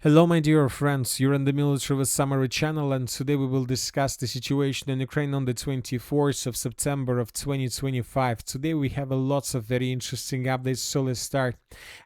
Hello, my dear friends. You're in the Military with Summary channel, and today we will discuss the situation in Ukraine on the 24th of September of 2025. Today we have lots of very interesting updates, so let's start.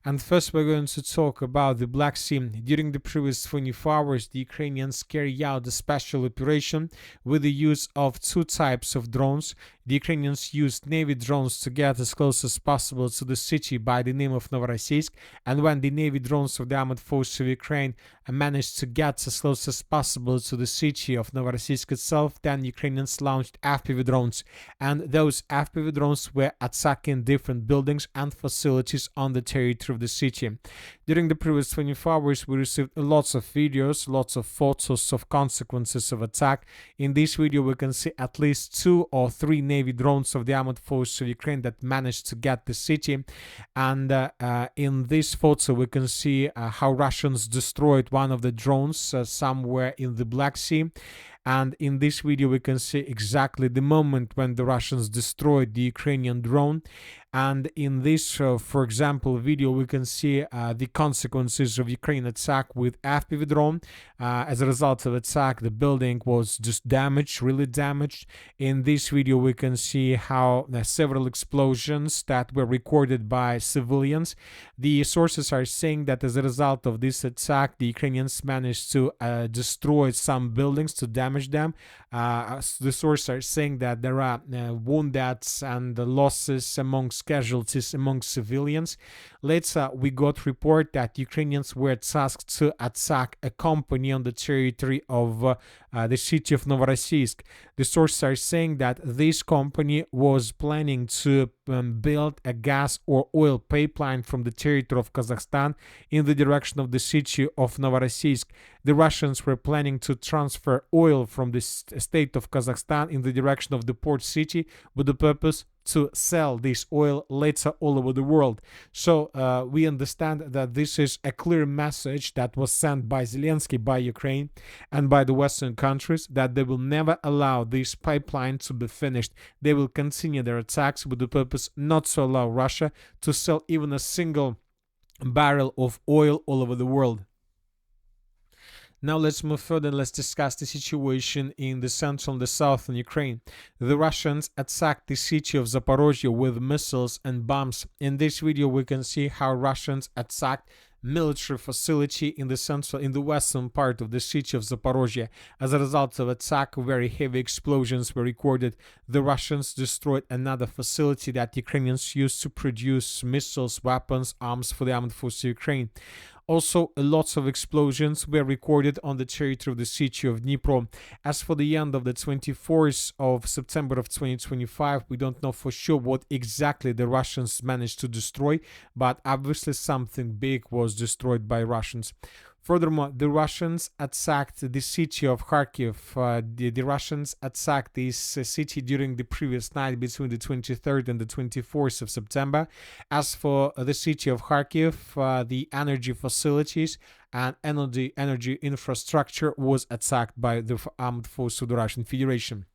And first, we're going to talk about the Black Sea. During the previous 24 hours, the Ukrainians carried out a special operation with the use of two types of drones. The Ukrainians used Navy drones to get as close as possible to the city by the name of Novorossiysk, and when the Navy drones of the armed forces of Ukraine managed to get as close as possible to the city of Novorossiysk itself, then Ukrainians launched FPV drones, and those FPV drones were attacking different buildings and facilities on the territory of the city. During the previous 24 hours, we received lots of videos, lots of photos of consequences of attack. In this video, we can see at least 2 or 3 Navy drones of the armed forces of Ukraine that managed to get the city. And in this photo, we can see how Russians destroyed one of the drones somewhere in the Black Sea. And in this video, we can see exactly the moment when the Russians destroyed the Ukrainian drone. And in this, for example, video, we can see the consequences of Ukraine attack with FPV drone. As a result of attack, the building was just damaged, really damaged. In this video, we can see how several explosions that were recorded by civilians. The sources are saying that as a result of this attack, the Ukrainians managed to destroy some buildings, to damage them. The sources are saying that there are wounded and losses amongst casualties among civilians. Later, we got report that Ukrainians were tasked to attack a company on the territory of the city of Novorossiysk. The sources are saying that this company was planning to build a gas or oil pipeline from the territory of Kazakhstan in the direction of the city of Novorossiysk. The Russians were planning to transfer oil from the state of Kazakhstan in the direction of the port city with the purpose to sell this oil later all over the world. So we understand that this is a clear message that was sent by Zelensky, by Ukraine, and by the Western countries, that they will never allow this pipeline to be finished. They will continue their attacks with the purpose not to allow Russia to sell even a single barrel of oil all over the world. Now let's move further and let's discuss the situation in the central and the southern Ukraine. The Russians attacked the city of Zaporizhia with missiles and bombs. In this video, we can see how Russians attacked military facility in the western part of the city of Zaporizhia. As a result of attack, very heavy explosions were recorded. The Russians destroyed another facility that Ukrainians used to produce missiles, weapons, arms for the armed forces of Ukraine. Also, lots of explosions were recorded on the territory of the city of Dnipro. As for the end of the 24th of September of 2025, we don't know for sure what exactly the Russians managed to destroy, but obviously something big was destroyed by Russians. Furthermore, the Russians attacked the city of Kharkiv. The Russians attacked this city during the previous night between the 23rd and the 24th of September. As for the city of Kharkiv, the energy facilities and energy infrastructure was attacked by the armed forces of the Russian Federation.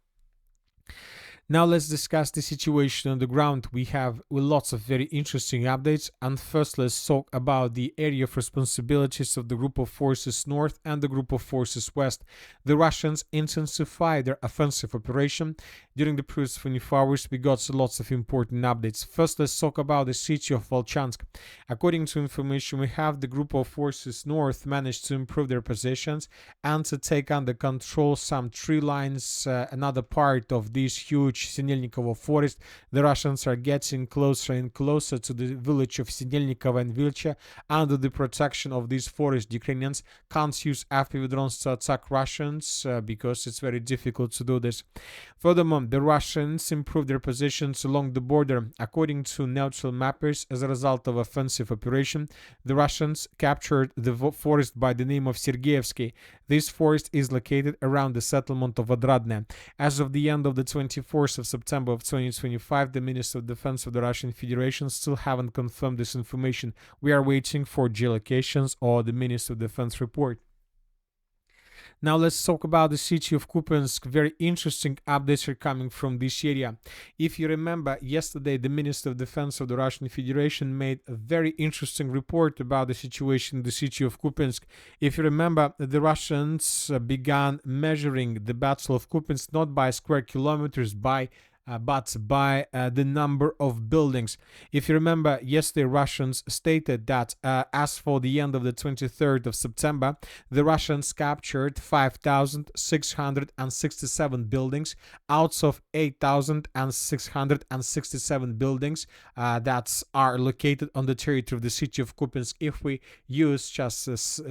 Now let's discuss the situation on the ground. We have lots of very interesting updates, and first let's talk about the area of responsibilities of the Group of Forces North and the Group of Forces West. The Russians intensified their offensive operation. During the previous 24 hours, we got lots of important updates. First, let's talk about the city of Volchansk. According to information we have, the Group of Forces North managed to improve their positions and to take under control some tree lines, another part of this huge Sinelnikovo forest. The Russians are getting closer and closer to the village of Sinelnikovo and Vilcha. Under the protection of this forest, Ukrainians can't use FPV drones to attack Russians because it's very difficult to do this. Furthermore, the Russians improved their positions along the border. According to neutral mappers, as a result of offensive operation, the Russians captured the forest by the name of Sergeyevsky. This forest is located around the settlement of Odradne. As of the end of the 24th of September of 2025, the Minister of Defense of the Russian Federation still haven't confirmed this information. We are waiting for geolocations or the Minister of Defense report. Now let's talk about the city of Kupyansk. Very interesting updates are coming from this area. If you remember, yesterday the Minister of Defense of the Russian Federation made a very interesting report about the situation in the city of Kupyansk. If you remember, the Russians began measuring the Battle of Kupyansk not by square kilometers, but by the number of buildings. If you remember, yesterday Russians stated that as for the end of the 23rd of September, the Russians captured 5,667 buildings out of 8,667 buildings that are located on the territory of the city of Kupyansk. If we use just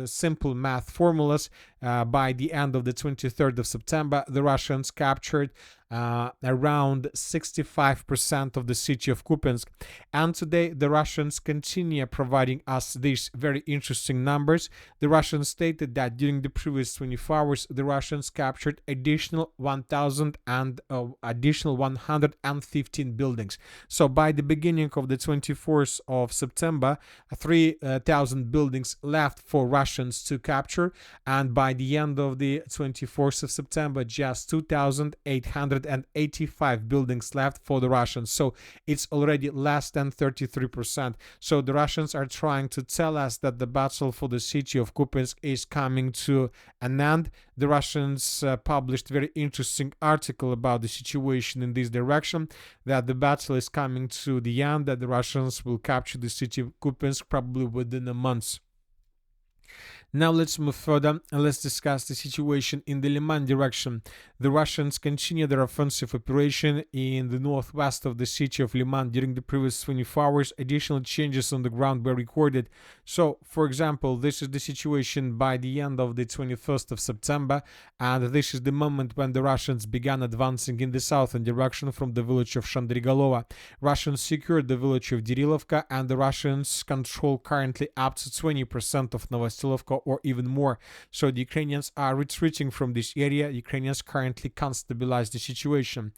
simple math formulas, by the end of the 23rd of September, the Russians captured around 65% of the city of Kupyansk. And today the Russians continue providing us these very interesting numbers. The Russians stated that during the previous 24 hours, the Russians captured additional 115 buildings. So by the beginning of the 24th of September, 3,000 buildings left for Russians to capture, and by the end of the 24th of September, just 2,885 buildings left for the Russians. So it's already less than 33%. So the Russians are trying to tell us that the battle for the city of Kupyansk is coming to an end. The Russians published a very interesting article about the situation in this direction, that the battle is coming to the end, that the Russians will capture the city of Kupyansk probably within a month. Now let's move further and let's discuss the situation in the Liman direction. The Russians continue their offensive operation in the northwest of the city of Liman. During the previous 24 hours, additional changes on the ground were recorded. So, for example, this is the situation by the end of the 21st of September, and this is the moment when the Russians began advancing in the southern direction from the village of Shandrigolova. Russians secured the village of Dirilovka, and the Russians control currently up to 20% of Novostilovka or even more. So the Ukrainians are retreating from this area. Ukrainians currently can't stabilize the situation.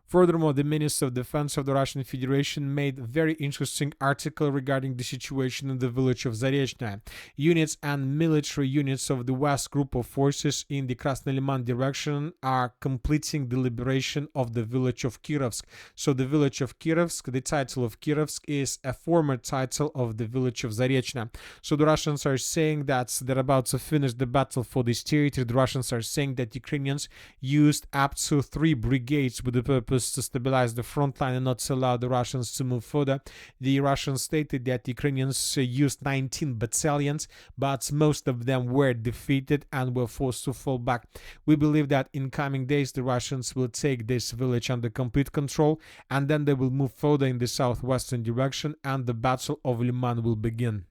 Furthermore, the Minister of Defense of the Russian Federation made a very interesting article regarding the situation in the village of Zaporizhia. Units and military units of the West Group of Forces in the Krasnoy-Liman direction are completing the liberation of the village of Kirovsk. So the village of Kirovsk, the title of Kirovsk is a former title of the village of Zaporizhia. So the Russians are saying that they're about to finish the battle for this territory. The Russians are saying that Ukrainians used up to 3 brigades with the purpose to stabilize the front line and not to allow the Russians to move further. The Russians stated that Ukrainians used 19 battalions, but most of them were defeated and were forced to fall back. We believe that in coming days the Russians will take this village under complete control, and then they will move further in the southwestern direction and the Battle of Liman will begin.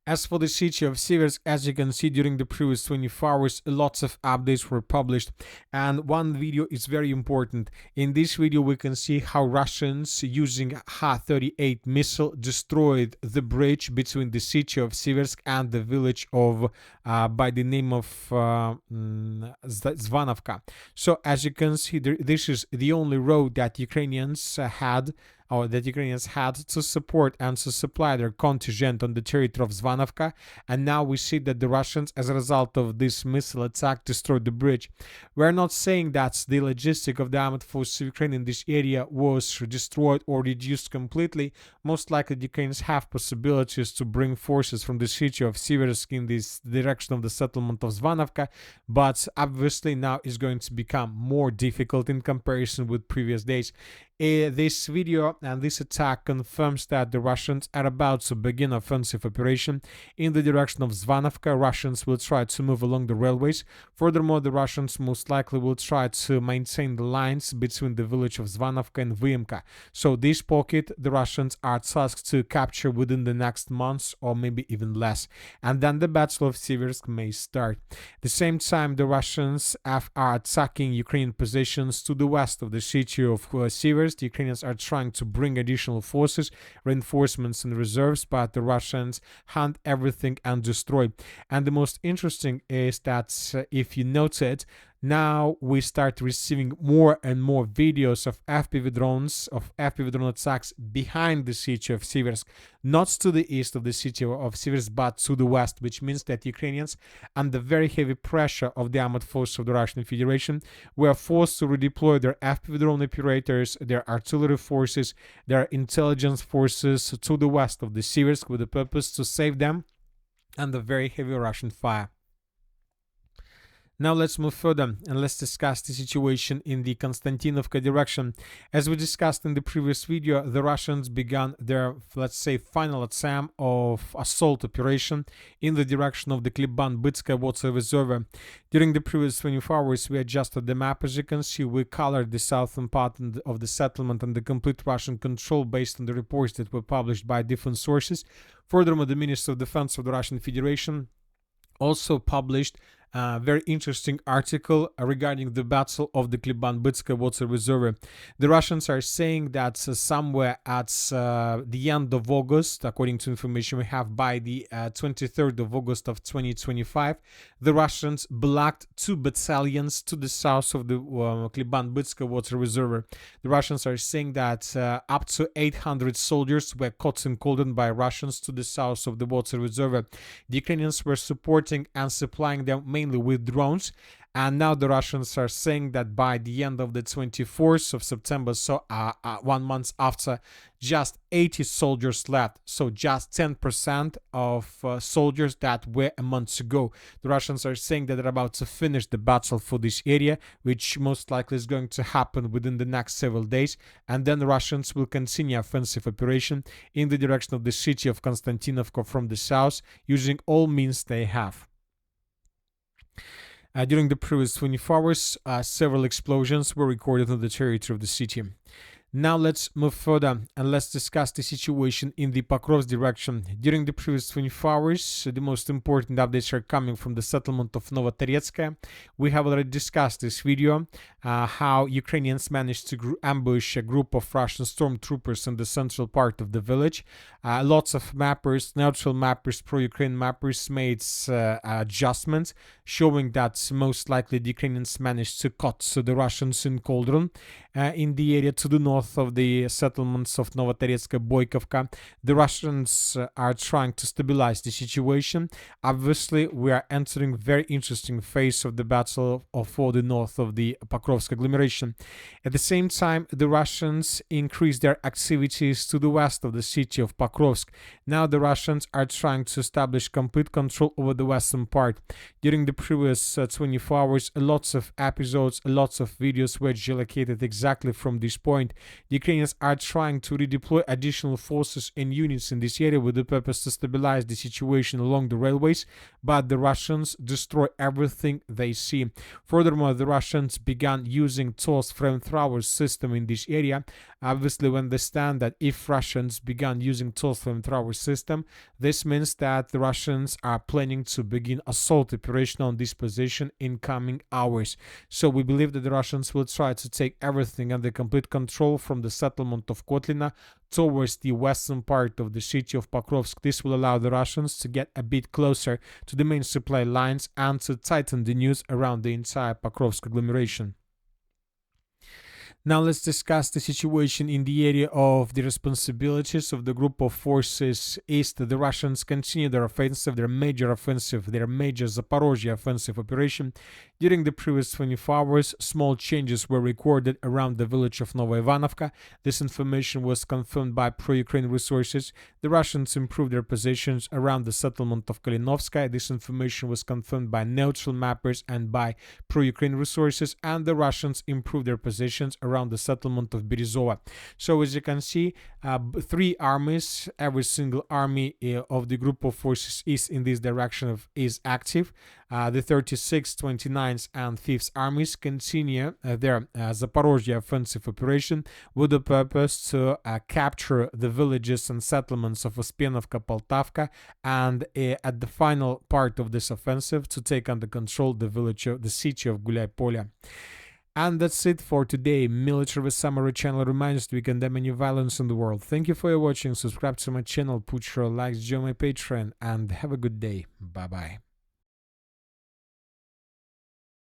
As for the city of Sieversk, as you can see, during the previous 24 hours, lots of updates were published, and one video is very important. In this video, we can see how Russians, using Ha-38 missile, destroyed the bridge between the city of Sieversk and the village of, by the name of Zvanovka. So, as you can see, this is the only road that Ukrainians had to support and to supply their contingent on the territory of Zvanovka, and now we see that the Russians, as a result of this missile attack, destroyed the bridge. We're not saying that the logistic of the armed forces of Ukraine in this area was destroyed or reduced completely. Most likely the Ukrainians have possibilities to bring forces from the city of Sieversk in this direction of the settlement of Zvanovka, but obviously now is going to become more difficult in comparison with previous days. This video and this attack confirms that the Russians are about to begin offensive operation in the direction of Zvanovka. Russians will try to move along the railways. Furthermore, the Russians most likely will try to maintain the lines between the village of Zvanovka and Vyemka. So this pocket the Russians are tasked to capture within the next months or maybe even less. And then the Battle of Sieversk may start. At the same time, the Russians are attacking Ukrainian positions to the west of the city of Sieversk. The Ukrainians are trying to bring additional forces, reinforcements and reserves, but the Russians hunt everything and destroy. And the most interesting is that if you note it, Now we start receiving more and more videos of FPV drones, of FPV drone attacks behind the city of Sieversk, not to the east of the city of Sieversk, but to the west, which means that Ukrainians, under very heavy pressure of the armored forces of the Russian Federation, were forced to redeploy their FPV drone operators, their artillery forces, their intelligence forces to the west of the Sieversk with the purpose to save them under very heavy Russian fire. Now let's move further and let's discuss the situation in the Konstantinovka direction. As we discussed in the previous video, the Russians began their, let's say, final attempt of assault operation in the direction of the Kliban-Bytskaya water reservoir. During the previous 24 hours, we adjusted the map. As you can see, we colored the southern part of the settlement and the complete Russian control based on the reports that were published by different sources. Furthermore, the Minister of Defense of the Russian Federation also published a very interesting article regarding the battle of the Kliban-Bytskaya water reservoir. The Russians are saying that somewhere at the end of August, according to information we have, by the 23rd of August of 2025, the Russians blocked 2 battalions to the south of the Kliban-Bytskaya water reservoir. The Russians are saying that up to 800 soldiers were caught in cordon by Russians to the south of the water reservoir. The Ukrainians were supporting and supplying them mainly with drones, and now the Russians are saying that by the end of the 24th of September, so 1 month after, just 80 soldiers left, so just 10% of soldiers that were a month ago. The Russians are saying that they're about to finish the battle for this area, which most likely is going to happen within the next several days, and then the Russians will continue offensive operation in the direction of the city of Konstantinovka from the south, using all means they have. During the previous 24 hours, several explosions were recorded on the territory of the city. Now let's move further and let's discuss the situation in the Pokrovsk direction. During the previous 24 hours, the most important updates are coming from the settlement of Novotoretskaya. We have already discussed this video, how Ukrainians managed to ambush a group of Russian stormtroopers in the central part of the village. Lots of mappers, neutral mappers, pro-Ukraine mappers made adjustments, showing that most likely the Ukrainians managed to cut the Russians in cauldron in the area to the north of the settlements of Novotoretskaya, Boykovka. The Russians are trying to stabilize the situation. Obviously, we are entering very interesting phase of the battle for the north of the Pokrovsk agglomeration. At the same time, the Russians increase their activities to the west of the city of Pokrovsk. Now the Russians are trying to establish complete control over the western part. During the previous 24 hours, lots of episodes, lots of videos were geolocated exactly from this point. The Ukrainians are trying to redeploy additional forces and units in this area with the purpose to stabilize the situation along the railways, but the Russians destroy everything they see. Furthermore, the Russians began using TOS flamethrower system in this area. Obviously, we understand that if Russians began using TOS flamethrower system, this means that the Russians are planning to begin assault operation on this position in coming hours. So we believe that the Russians will try to take everything under complete control from the settlement of Kotlina towards the western part of the city of Pokrovsk. This will allow the Russians to get a bit closer to the main supply lines and to tighten the news around the entire Pokrovsk agglomeration. Now let's discuss the situation in the area of the responsibilities of the group of forces east. The Russians continue their offensive, their major Zaporizhia offensive operation. During the previous 24 hours, small changes were recorded around the village of Novoivanovka. This information was confirmed by pro-Ukraine resources. The Russians improved their positions around the settlement of Kalinovskaya. This information was confirmed by neutral mappers and by pro-Ukraine resources, and the Russians improved their positions around the settlement of Berezova. So as you can see, 3 armies, every single army of the group of forces east in this direction is active. The 36th, 29th and 5th armies continue their Zaporizhia offensive operation with the purpose to capture the villages and settlements of Uspenovka, Poltavka, and at the final part of this offensive to take under control the city of Gulyai-Polya. And that's it for today. Military Summary channel reminds we condemn any violence in the world. Thank you for your watching. Subscribe to my channel, put your likes, join my Patreon, and have a good day. Bye bye.